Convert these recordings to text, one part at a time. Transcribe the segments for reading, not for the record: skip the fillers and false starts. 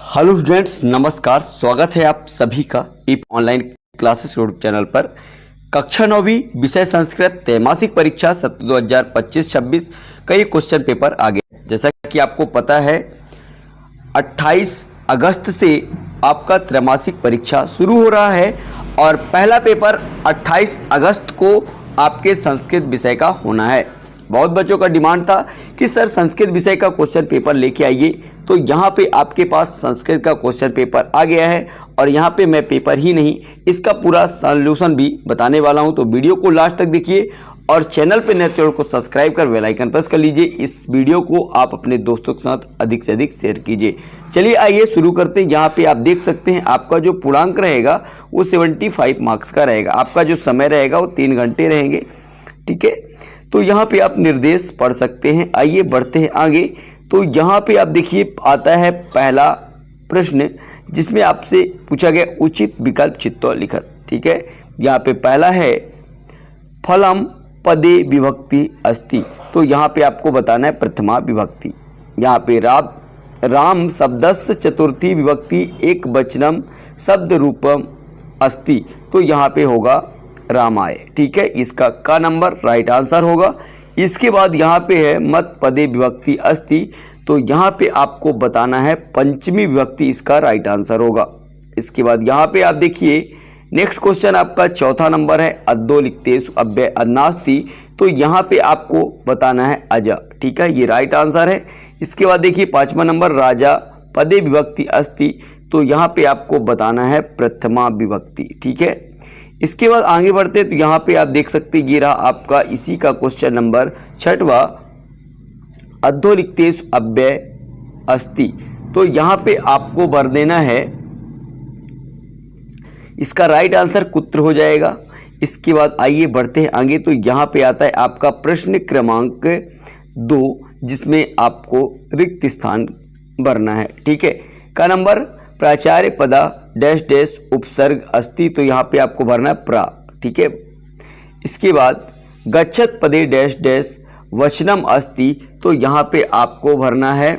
Hello students, नमस्कार। स्वागत है आप सभी का ईप ऑनलाइन क्लासेस यूट्यूब चैनल पर। कक्षा 9वीं विषय संस्कृत त्रैमासिक परीक्षा सत्र 2025-26 का ये क्वेश्चन पेपर आ गया। जैसा कि आपको पता है 28 अगस्त से आपका त्रैमासिक परीक्षा शुरू हो रहा है और पहला पेपर 28 अगस्त को आपके संस्कृत विषय का होना है। बहुत बच्चों का डिमांड था कि सर संस्कृत विषय का क्वेश्चन पेपर लेके आइए, तो यहाँ पे आपके पास संस्कृत का क्वेश्चन पेपर आ गया है और यहाँ पे मैं पेपर ही नहीं इसका पूरा सॉल्यूशन भी बताने वाला हूँ। तो वीडियो को लास्ट तक देखिए और चैनल पे नए चैनल को सब्सक्राइब कर बेल आइकन प्रेस कर लीजिए। इस वीडियो को आप अपने दोस्तों के साथ अधिक से अधिक शेयर कीजिए। चलिए आइए शुरू करते हैं। यहाँ पे आप देख सकते हैं आपका जो पूर्णांक रहेगा वो 75 मार्क्स का रहेगा। आपका जो समय रहेगा वो 3 घंटे रहेंगे। ठीक है, तो यहाँ पे आप निर्देश पढ़ सकते हैं। आइए बढ़ते हैं आगे। तो यहाँ पे आप देखिए आता है पहला प्रश्न जिसमें आपसे पूछा गया उचित विकल्प चित्वा लिखत। ठीक है, यहाँ पे पहला है फलम पदे विभक्ति अस्ति। तो यहाँ पे आपको बताना है प्रथमा विभक्ति। यहाँ पे राम शब्दस्य चतुर्थी विभक्ति एक वचनम शब्द रूपम अस्ति। तो यहाँ पे होगा रामाय। ठीक है, इसका का नंबर राइट आंसर होगा। इसके बाद यहाँ पे है मत पदे विभक्ति अस्ति। तो यहाँ पे आपको बताना है पंचमी विभक्ति, इसका राइट आंसर होगा। इसके बाद यहाँ पे आप देखिए नेक्स्ट क्वेश्चन आपका चौथा नंबर है अद्दो लिखतेषु अव्यय अन्नास्ति। तो यहाँ पे आपको बताना है अज। ठीक है, ये राइट आंसर है। इसके बाद देखिए 5वां नंबर राजा पदे विभक्ति अस्ति। तो यहाँ पे आपको बताना है प्रथमा विभक्ति। ठीक है, इसके बाद आगे बढ़ते तो यहाँ पे आप देख सकते हैं ये रहा आपका इसी का क्वेश्चन नंबर 6वां अद्धो लिखतेषु अव्यय अस्ति। तो यहाँ पे आपको भर देना है, इसका राइट आंसर कुत्र हो जाएगा। इसके बाद आइए बढ़ते हैं आगे। तो यहाँ पे आता है आपका प्रश्न क्रमांक 2 जिसमें आपको रिक्त स्थान भरना है। ठीक है, का नंबर प्राचार्य पदा डैश डैश उपसर्ग अस्ति। तो यहाँ पे आपको भरना है प्रा। ठीक है, इसके बाद गच्छत पदे डैश डैश वचनम अस्ति। तो यहाँ पे आपको भरना है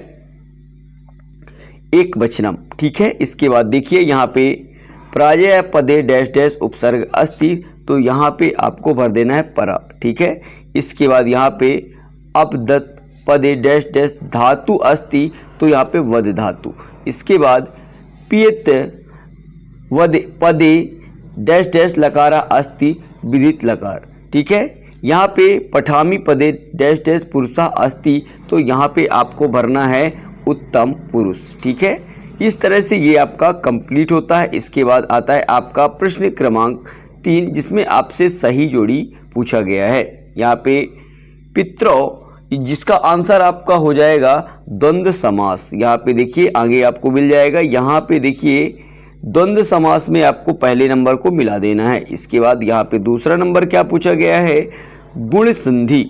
एक वचनम। ठीक है, इसके बाद देखिए यहाँ पे प्राजय पदे डैश डैश उपसर्ग अस्ति। तो यहाँ पे आपको भर देना है परा। ठीक है, इसके बाद यहाँ पे अपदत पदे डैश डैश धातु अस्ति। तो यहाँ पे वद धातु। इसके बाद पियत वद पदे डैश डैश लकारा अस्ति विदित लकार। ठीक है, यहाँ पे पठामी पदे डैश डैश पुरुषा अस्ति। तो यहाँ पे आपको भरना है उत्तम पुरुष। ठीक है, इस तरह से ये आपका कंप्लीट होता है। इसके बाद आता है आपका प्रश्न क्रमांक 3 जिसमें आपसे सही जोड़ी पूछा गया है। यहाँ पे पितरों जिसका आंसर आपका हो जाएगा द्वंद्व समास। यहाँ पे देखिए आगे आपको मिल जाएगा। यहाँ पे देखिए द्वंद्व समास में आपको पहले नंबर को मिला देना है। इसके बाद यहाँ पे दूसरा नंबर क्या पूछा गया है गुण संधि।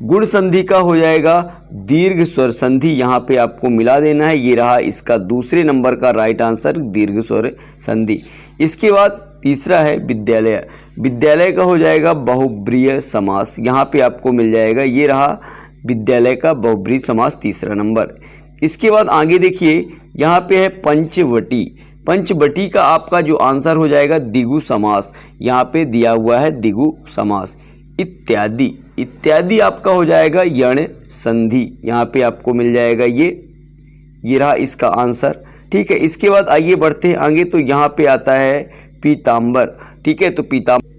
गुण संधि का हो जाएगा दीर्घ स्वर संधि। यहाँ पे आपको मिला देना है। ये रहा इसका दूसरे नंबर का राइट आंसर दीर्घ स्वर संधि। इसके बाद तीसरा है विद्यालय। विद्यालय का हो जाएगा बहुब्रीहि समास। यहाँ पे आपको मिल जाएगा ये रहा विद्यालय का बहुब्रीहि समास तीसरा नंबर। इसके बाद आगे देखिए यहाँ पे है पंचवटी। पंचवटी का आपका जो आंसर हो जाएगा द्विगु समास। यहाँ पे दिया हुआ है द्विगु समास। इत्यादि इत्यादि आपका हो जाएगा यण संधि। यहाँ पे आपको मिल जाएगा ये रहा इसका आंसर। ठीक है, इसके बाद आइए बढ़ते हैं आगे। तो यहाँ पे आता है पीताम्बर। ठीक है, तो पीताम्बर।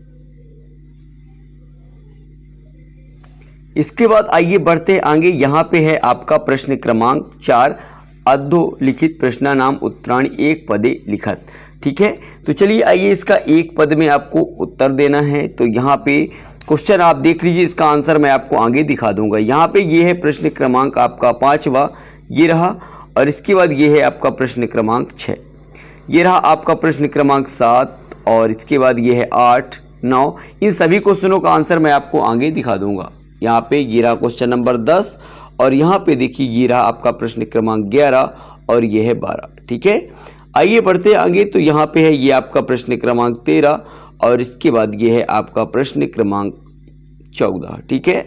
इसके बाद आइए बढ़ते हैं आगे। यहाँ पे है आपका प्रश्न क्रमांक 4 अद्धो लिखित प्रश्न नाम उत्तराणी एक पदे लिखत। ठीक है, तो चलिए आइए इसका एक पद में आपको उत्तर देना है। तो यहाँ पे क्वेश्चन आप देख लीजिए, इसका आंसर मैं आपको आगे दिखा दूंगा। यहाँ पे ये है प्रश्न क्रमांक आपका 5वां ये रहा और इसके बाद ये है आपका प्रश्न क्रमांक 6। ये रहा आपका प्रश्न क्रमांक 7 और इसके बाद ये है 8 9। इन सभी क्वेश्चनों का आंसर मैं आपको आगे दिखा दूंगा। यहाँ पे ये रहा क्वेश्चन नंबर 10 और यहाँ पे देखिए ये रहा आपका प्रश्न क्रमांक 11 और ये है 12। ठीक है, आइए बढ़ते आगे। तो यहाँ पे है ये आपका प्रश्न क्रमांक 13 और इसके बाद ये है आपका प्रश्न क्रमांक 14। ठीक है,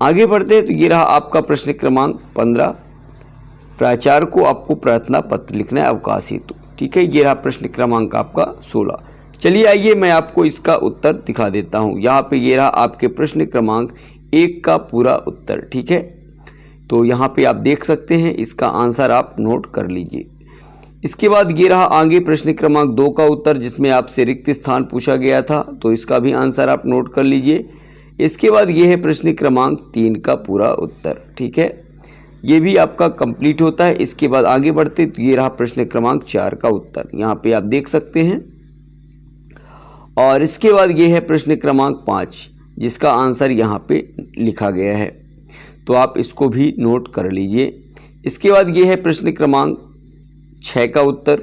आगे बढ़ते हैं। तो ये रहा आपका प्रश्न क्रमांक 15 प्राचार्य को आपको प्रार्थना पत्र लिखना है अवकाश हेतु। ठीक है, ये रहा प्रश्न क्रमांक आपका 16। चलिए आइए मैं आपको इसका उत्तर दिखा देता हूँ। यहाँ पे ये रहा आपके प्रश्न क्रमांक 1 का पूरा उत्तर। ठीक है, तो यहाँ पे आप देख सकते हैं, इसका आंसर आप नोट कर लीजिए। इसके बाद ये रहा आगे प्रश्न क्रमांक 2 का उत्तर, जिसमें आपसे रिक्त स्थान पूछा गया था, तो इसका भी आंसर आप नोट कर लीजिए। इसके बाद ये है प्रश्न क्रमांक 3 का पूरा उत्तर। ठीक है, ये भी आपका कंप्लीट होता है। इसके बाद आगे बढ़ते तो ये रहा प्रश्न क्रमांक 4 का उत्तर, यहाँ पे आप देख सकते हैं। और इसके बाद ये है प्रश्न क्रमांक 5, जिसका आंसर यहाँ पे लिखा गया है, तो आप इसको भी नोट कर लीजिए। इसके बाद ये है प्रश्न क्रमांक 6 का उत्तर,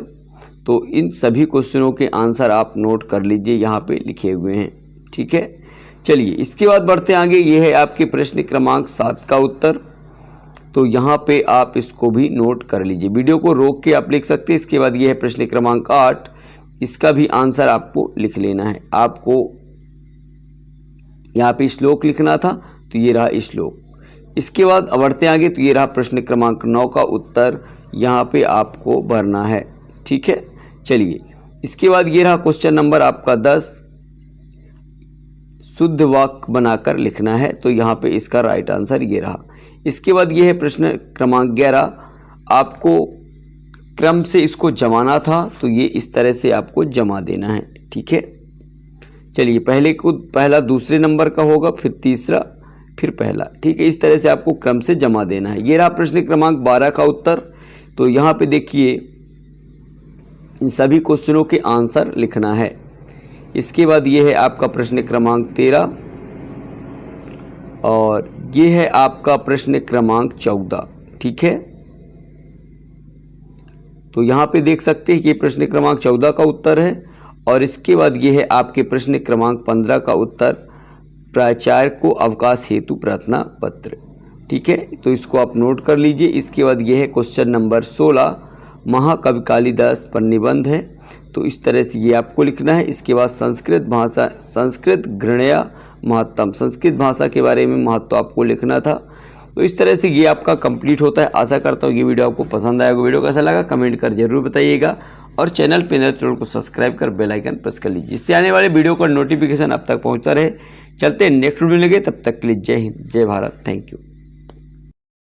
तो इन सभी क्वेश्चनों के आंसर आप नोट कर लीजिए, यहाँ पे लिखे हुए हैं। ठीक है, चलिए इसके बाद बढ़ते आगे। ये है आपके प्रश्न क्रमांक 7 का उत्तर, तो यहाँ पे आप इसको भी नोट कर लीजिए, वीडियो को रोक के आप लिख सकते हैं। इसके बाद ये है प्रश्न क्रमांक 8, इसका भी आंसर आपको लिख लेना है। आपको यहाँ पे श्लोक लिखना था, तो ये रहा श्लोक। इसके बाद बढ़ते आगे, तो ये रहा प्रश्न क्रमांक 9 का उत्तर, यहाँ पे आपको भरना है। ठीक है, चलिए इसके बाद ये रहा क्वेश्चन नंबर आपका 10, शुद्ध वाक्य बनाकर लिखना है, तो यहाँ पे इसका राइट आंसर ये रहा। इसके बाद ये है प्रश्न क्रमांक 11, आपको क्रम से इसको जमाना था, तो ये इस तरह से आपको जमा देना है। ठीक है, चलिए पहला दूसरे नंबर का होगा, फिर तीसरा, फिर पहला। ठीक है, इस तरह से आपको क्रम से जमा देना है। ये रहा प्रश्न क्रमांक 12 का उत्तर, तो यहाँ पे देखिए इन सभी क्वेश्चनों के आंसर लिखना है। इसके बाद ये है आपका प्रश्न क्रमांक 13 और ये है आपका प्रश्न क्रमांक 14। ठीक है, तो यहाँ पे देख सकते हैं कि प्रश्न क्रमांक 14 का उत्तर है। और इसके बाद ये है आपके प्रश्न क्रमांक 15 का उत्तर, प्राचार्य को अवकाश हेतु प्रार्थना पत्र। ठीक है, तो इसको आप नोट कर लीजिए। इसके बाद ये है क्वेश्चन नंबर 16, महाकवि कालिदास पर निबंध है, तो इस तरह से ये आपको लिखना है। इसके बाद संस्कृत गृणया महत्तम, संस्कृत भाषा के बारे में महत्व आपको लिखना था। तो इस तरह से ये आपका कंप्लीट होता है। आशा करता हूँ ये वीडियो आपको पसंद आएगा। वीडियो कैसा लगा कमेंट कर जरूर बताइएगा, और चैनल पे नए चैनल को सब्सक्राइब कर बेल आइकन प्रेस कर लीजिए, जिससे आने वाले वीडियो का नोटिफिकेशन आप तक पहुँचता रहे। चलते हैं नेक्स्ट वीडियो लगे, तब तक के लिए जय हिंद, जय भारत, थैंक यू।